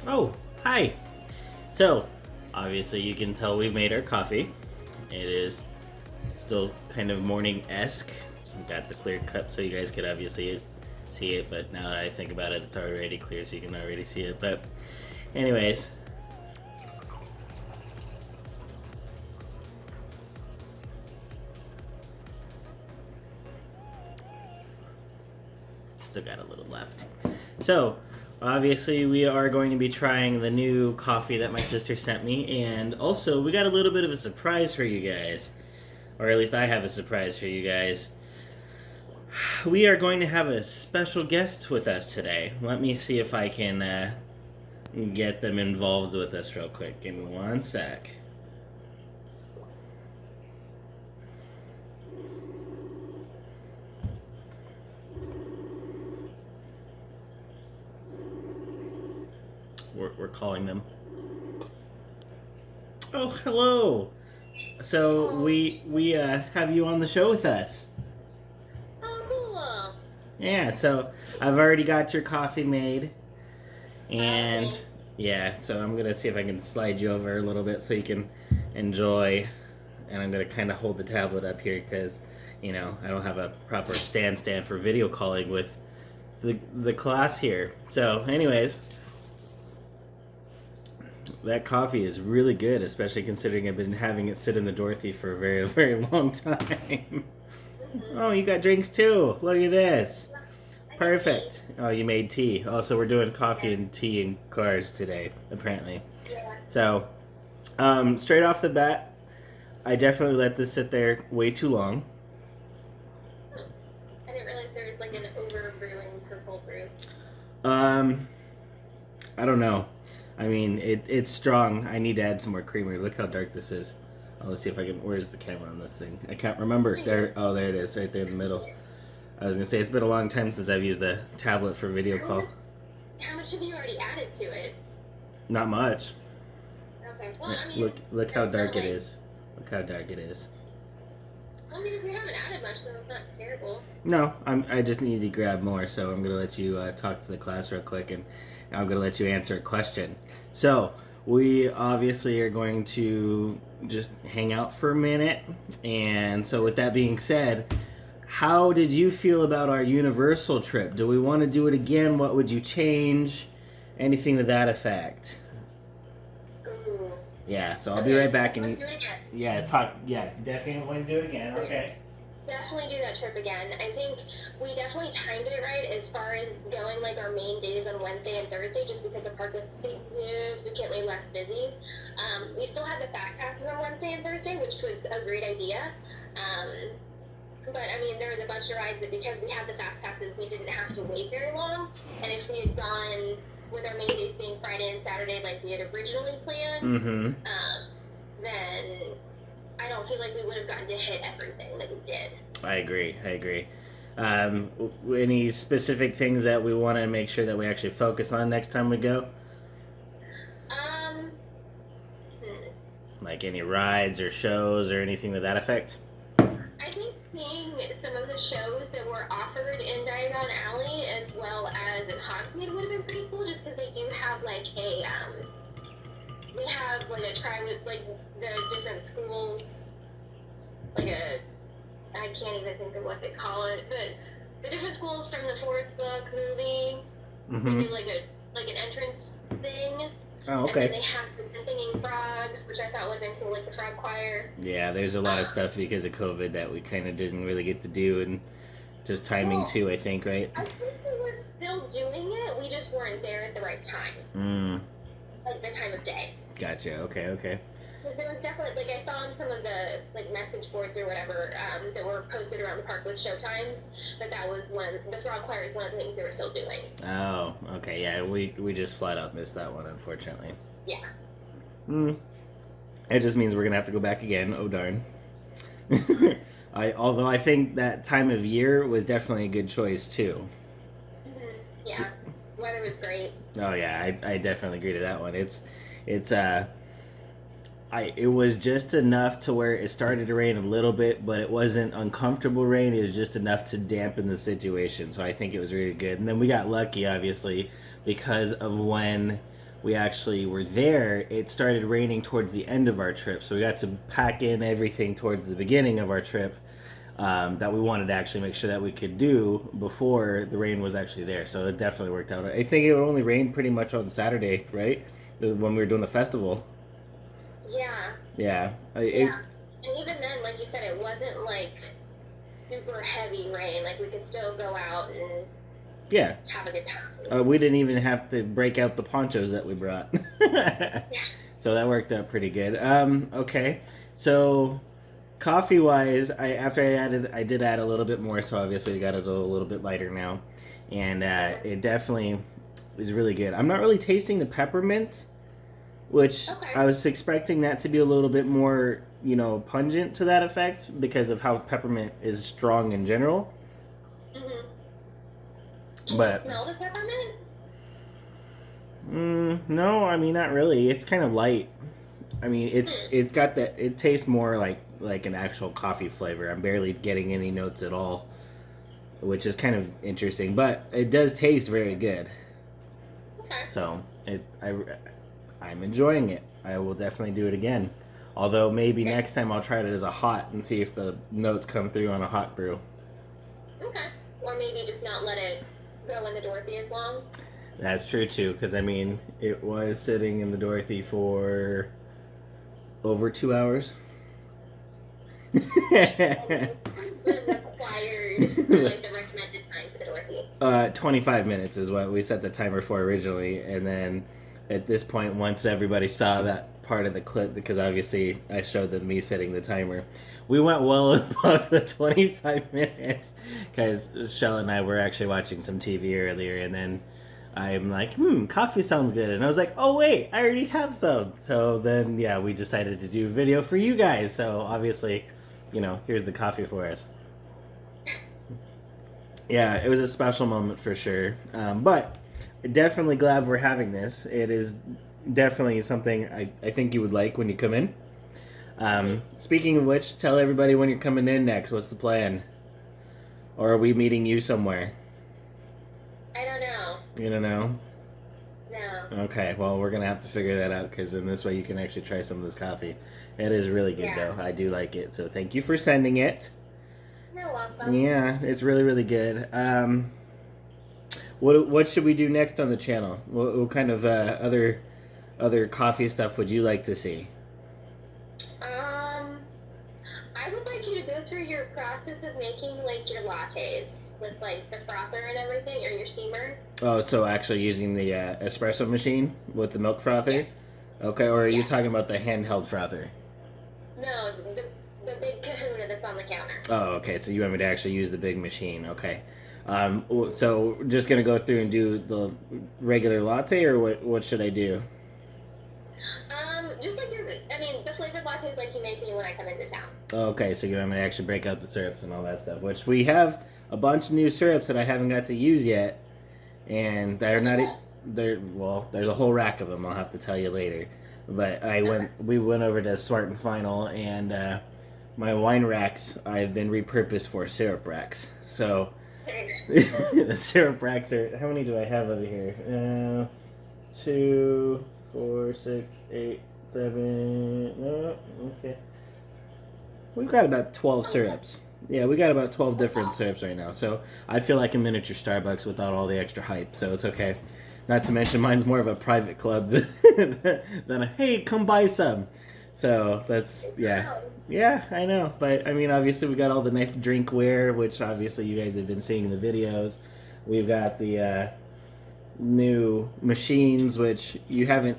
Oh, hi. So, obviously you can tell we've made our coffee. It is still kind of morning-esque. Got the clear cup so you guys could obviously see it, but now that I think about it, it's already clear so you can already see it. But anyways, still got a little left. So, obviously we are going to be trying the new coffee that my sister sent me, and also we got a little bit of a surprise for you guys. Or at least I have a surprise for you guys. We are going to have a special guest with us today. Let me see if I can get them involved with us real quick. Give me one sec. We're calling them. Oh, hello. So we have you on the show with us. Oh, cool. Yeah, so I've already got your coffee made, and yeah, so I'm gonna see if I can slide you over a little bit so you can enjoy. And I'm gonna kind of hold the tablet up here because, you know, I don't have a proper stand for video calling with the class here. So, anyways. That coffee is really good, especially considering I've been having it sit in the Dorothy for a very, very long time. Oh, you got drinks too. Look at this. Perfect. Oh, you made tea. Oh, so we're doing coffee and tea in cars today, apparently. So, straight off the bat, I definitely let this sit there way too long. I didn't realize there was like an over brewing for cold brew. I don't know. I mean, it's strong. I need to add some more creamer. Look how dark this is. Oh, let's see if I can... Where's the camera on this thing? I can't remember. There. Oh, there it is, right there in the middle. I was going to say, it's been a long time since I've used the tablet for video call. How much have you already added to it? Not much. Okay. Well, I Yeah, mean... look how dark it is. Look how dark it is. Well, I mean, if you haven't added much, then it's not terrible. No, I just need to grab more, so I'm going to let you talk to the class real quick, and I'm going to let you answer a question. So, we obviously are going to just hang out for a minute, and so with that being said, how did you feel about our Universal trip? Do we want to do it again? What would you change? Anything to that effect? Ooh. Yeah, so I'll be right back. Let's do it again. Yeah, definitely want to do it again. Okay. definitely do that trip again. I think we definitely timed it right as far as going like our main days on Wednesday and Thursday, just because the park was significantly less busy. We still had the fast passes on Wednesday and Thursday, which was a great idea. But I mean, there was a bunch of rides that because we had the fast passes, we didn't have to wait very long. And if we had gone with our main days being Friday and Saturday, like we had originally planned, then I don't feel like we would have gotten to hit everything that we did. I agree. Any specific things that we want to make sure that we actually focus on next time we go? Like any rides or shows or anything to that effect? I think seeing some of the shows that were offered in Diagon Alley as well as in Hogsmeade would have been pretty cool, just because they do have like a they have like a try with like the different schools, like I can't even think of what they call it, but the different schools from the fourth book movie, they do like an entrance thing. Oh, okay. And then they have the singing frogs, which I thought would have been cool, like the frog choir. Yeah, there's a lot of stuff because of COVID that we kind of didn't really get to do, and just timing too, I think, right? I think we were still doing it, we just weren't there at the right time. Like the time of day. Gotcha, okay. Because there was definitely, like I saw on some of the like message boards or whatever that were posted around the park with showtimes, that was the frog choir is one of the things they were still doing. Oh, okay, yeah, we just flat out missed that one, unfortunately. Yeah. It just means we're gonna have to go back again. Oh darn. Although I think that time of year was definitely a good choice too. Yeah, weather was great. Oh yeah, I definitely agree to that one. It was just enough to where it started to rain a little bit, but it wasn't uncomfortable rain. It was just enough to dampen the situation. So I think it was really good. And then we got lucky, obviously, because of when we actually were there. It started raining towards the end of our trip. So we got to pack in everything towards the beginning of our trip that we wanted to actually make sure that we could do before the rain was actually there. So it definitely worked out. I think it only rained pretty much on Saturday, right? When we were doing the festival. Yeah. And even then, like you said, it wasn't like super heavy rain. Like we could still go out and have a good time. We didn't even have to break out the ponchos that we brought. So that worked out pretty good. Okay. So coffee wise, I did add a little bit more, so obviously I got it a little bit lighter now. And it definitely is really good. I'm not really tasting the peppermint, which I was expecting that to be a little bit more, pungent to that effect because of how peppermint is strong in general. Can you smell the peppermint? No, I mean, not really. It's kind of light. I mean, it's got that. It tastes more like an actual coffee flavor. I'm barely getting any notes at all, which is kind of interesting. But it does taste very good. Okay. So I'm enjoying it. I will definitely do it again. Although maybe next time I'll try it as a hot and see if the notes come through on a hot brew. Okay. Or maybe just not let it go in the Dorothy as long. That's true too, because I mean, it was sitting in the Dorothy for over 2 hours. The recommended time for the Dorothy. 25 minutes is what we set the timer for originally, and then at this point, once everybody saw that part of the clip, because obviously I showed them me setting the timer, we went well above the 25 minutes, because Shell and I were actually watching some TV earlier, and then I'm like, coffee sounds good, and I was like, oh wait, I already have some. So then, yeah, we decided to do a video for you guys, so obviously, here's the coffee for us. Yeah, it was a special moment for sure, but definitely glad we're having this. It is definitely something I think you would like when you come in. Speaking of which, tell everybody when you're coming in next. What's the plan? Or are we meeting you somewhere? I don't know. You don't know? No. Okay, well, we're going to have to figure that out, because in this way you can actually try some of this coffee. It is really good, though. I do like it. So thank you for sending it. You're welcome. Yeah, it's really, really good. What should we do next on the channel? What kind of other coffee stuff would you like to see? I would like you to go go through your process of making like your lattes with like the frother and everything, or your steamer? Oh, so actually using the espresso machine with the milk frother? Yeah. Okay, or are you talking about the handheld frother? No, the big kahuna that's on the counter. Oh, okay, so you want me to actually use the big machine, okay. So just going to go through and do the regular latte, or what should I do? Just like the flavored lattes like you make me when I come into town. Okay, so you want me to actually break out the syrups and all that stuff, which we have a bunch of new syrups that I haven't got to use yet, and they're not. Well, there's a whole rack of them. I'll have to tell you later. But we went over to Smart and Final, and my wine racks I've been repurposed for syrup racks. So the syrup racks are. How many do I have over here? 2, 4, 6, 8, 7. No, okay. We've got about 12 syrups. Yeah, we got about 12 different syrups right now. So I feel like a miniature Starbucks without all the extra hype. So it's okay. Not to mention mine's more of a private club than a, hey, come buy some. So that's, yeah. Yeah, I know. But, I mean, obviously we got all the nice drinkware, which obviously you guys have been seeing in the videos. We've got the new machines, which you haven't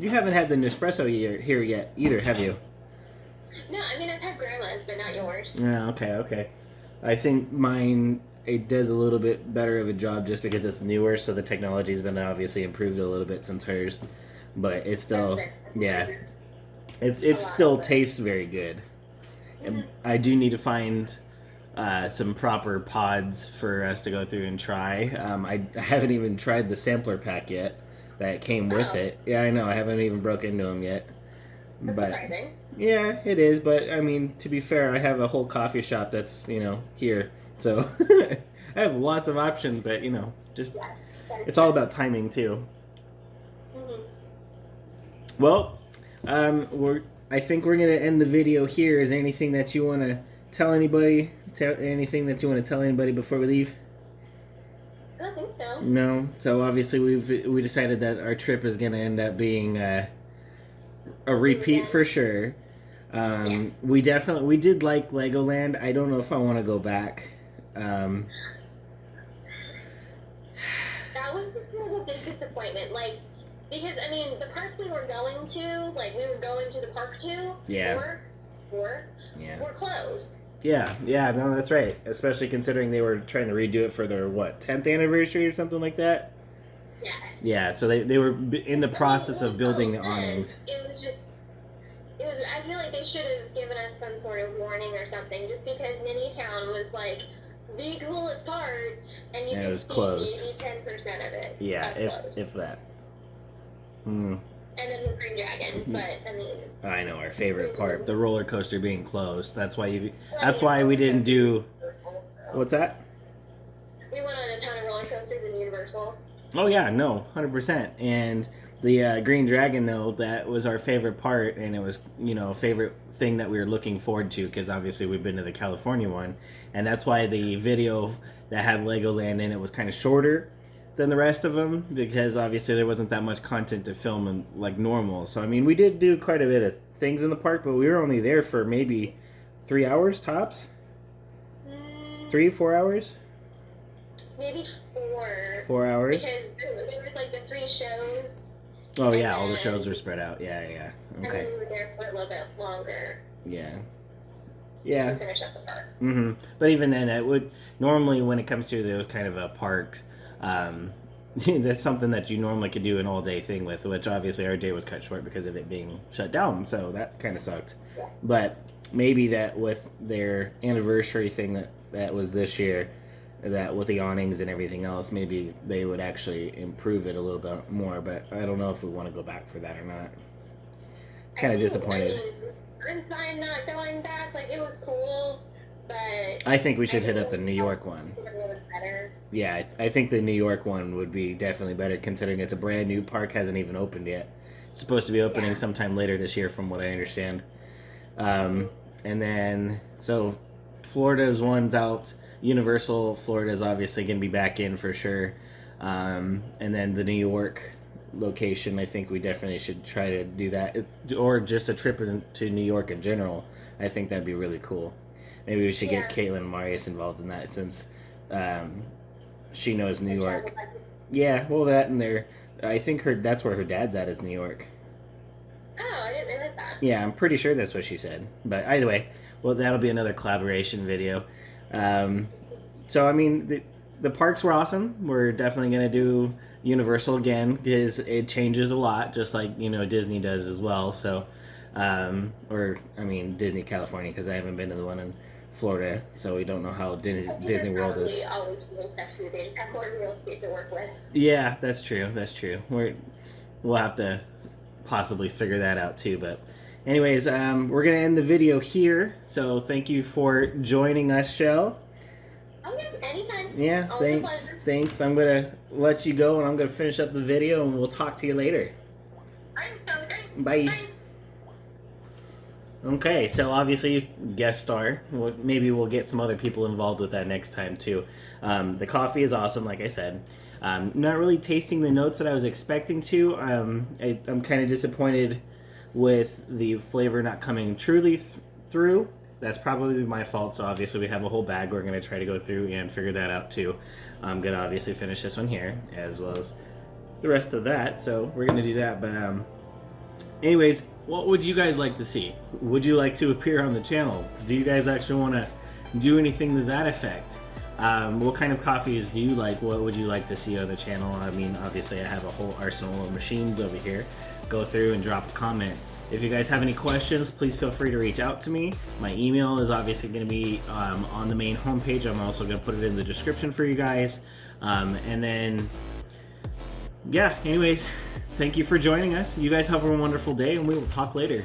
had the Nespresso here yet either, have you? No, I mean, I've had grandma's, but not yours. Yeah, okay. I think mine, it does a little bit better of a job just because it's newer, so the technology's been obviously improved a little bit since hers. But it's still, yeah, it still tastes very good. And I do need to find some proper pods for us to go through and try. I haven't even tried the sampler pack yet that came with it. Yeah, I know. I haven't even broken into them yet. That's surprising. Yeah, it is. But, I mean, to be fair, I have a whole coffee shop that's, here. So I have lots of options, but, just it's all about timing, too. Mm-hmm. Well, I think we're going to end the video here. Is there anything that you want to tell anybody? Anything that you want to tell anybody before we leave? I don't think so. No. So obviously we decided that our trip is going to end up being a repeat for sure. Yes. We did like Legoland. I don't know if I want to go back. That was kind of a big disappointment. Because I mean, the parks we were going to, we were going to the park to, were closed. Yeah, no, that's right. Especially considering they were trying to redo it for their 10th anniversary or something like that. Yes. Yeah, so they were in the process of building the awnings. I feel like they should have given us some sort of warning or something, just because Minitown was the coolest part, and you could see closed. maybe 10% of it. Yeah, if that. And then the Green Dragon, but I mean. I know our favorite part, the roller coaster being closed. That's why we didn't do. What's that? We went on a ton of roller coasters in Universal. Oh yeah, no, 100%. And the Green Dragon, though, that was our favorite part, and it was a favorite thing that we were looking forward to because obviously we've been to the California one, and that's why the video that had Legoland in it was kind of shorter than the rest of them, because obviously there wasn't that much content to film like normal. So I mean, we did do quite a bit of things in the park, but we were only there for maybe 3 hours tops. 3-4 hours. Maybe 4. 4 hours. Because there was the 3 shows. Oh yeah, all the shows were spread out. Yeah. Okay. And then we were there for a little bit longer. Yeah. Just to finish up the park. Mm-hmm. But even then, it would normally, when it comes to those kind of a park. That's something that you normally could do an all-day thing with, which obviously our day was cut short because of it being shut down, so that kind of sucked. Yeah. But maybe that with their anniversary thing that was this year, that with the awnings and everything else, maybe they would actually improve it a little bit more, but I don't know if we want to go back for that or not. Kind of disappointed. I mean, I'm not going back, it was cool. But I think we should hit up the New York one. Yeah, I think the New York one would be definitely better, considering it's a brand new park, hasn't even opened yet. It's supposed to be opening sometime later this year, from what I understand. And then, so Florida's one's out. Universal Florida's obviously going to be back in for sure. And then the New York location, I think we definitely should try to do that, or just a trip to New York in general. I think that'd be really cool. Maybe we should Yeah. get Caitlin and Marius involved in that since she knows New The York. travel budget. Yeah, well, that and there. I think that's where her dad's at is New York. Oh, I didn't realize that. Yeah, I'm pretty sure that's what she said. But either way, well, that'll be another collaboration video. So I mean, the parks were awesome. We're definitely gonna do Universal again because it changes a lot, just like Disney does as well. So, or I mean Disney California because I haven't been to the one in Florida, so we don't know how Disney World is. Probably always doing stuff too. They just have more real estate to work with. Yeah, that's true. That's true. We'll have to possibly figure that out too. But anyways, we're gonna end the video here. So thank you for joining us, Shell. Oh yeah, anytime. Yeah, Always a thanks. pleasure. Thanks. I'm gonna let you go, and I'm gonna finish up the video, and we'll talk to you later. Alright, sounds great. Bye. Bye. Okay, so obviously guest star. Maybe we'll get some other people involved with that next time too. The coffee is awesome, like I said. Not really tasting the notes that I was expecting to. I'm kind of disappointed with the flavor not coming truly through. That's probably my fault. So obviously we have a whole bag we're going to try to go through and figure that out too. I'm going to obviously finish this one here as well as the rest of that. So we're going to do that. But anyways, what would you guys like to see? Would you like to appear on the channel? Do you guys actually want to do anything to that effect? What kind of coffees do you like? What would you like to see on the channel? I mean, obviously I have a whole arsenal of machines over here. Go through and drop a comment. If you guys have any questions, please feel free to reach out to me. My email is obviously going to be on the main homepage. I'm also going to put it in the description for you guys. And then, yeah, anyways, thank you for joining us. You guys have a wonderful day, and we will talk later.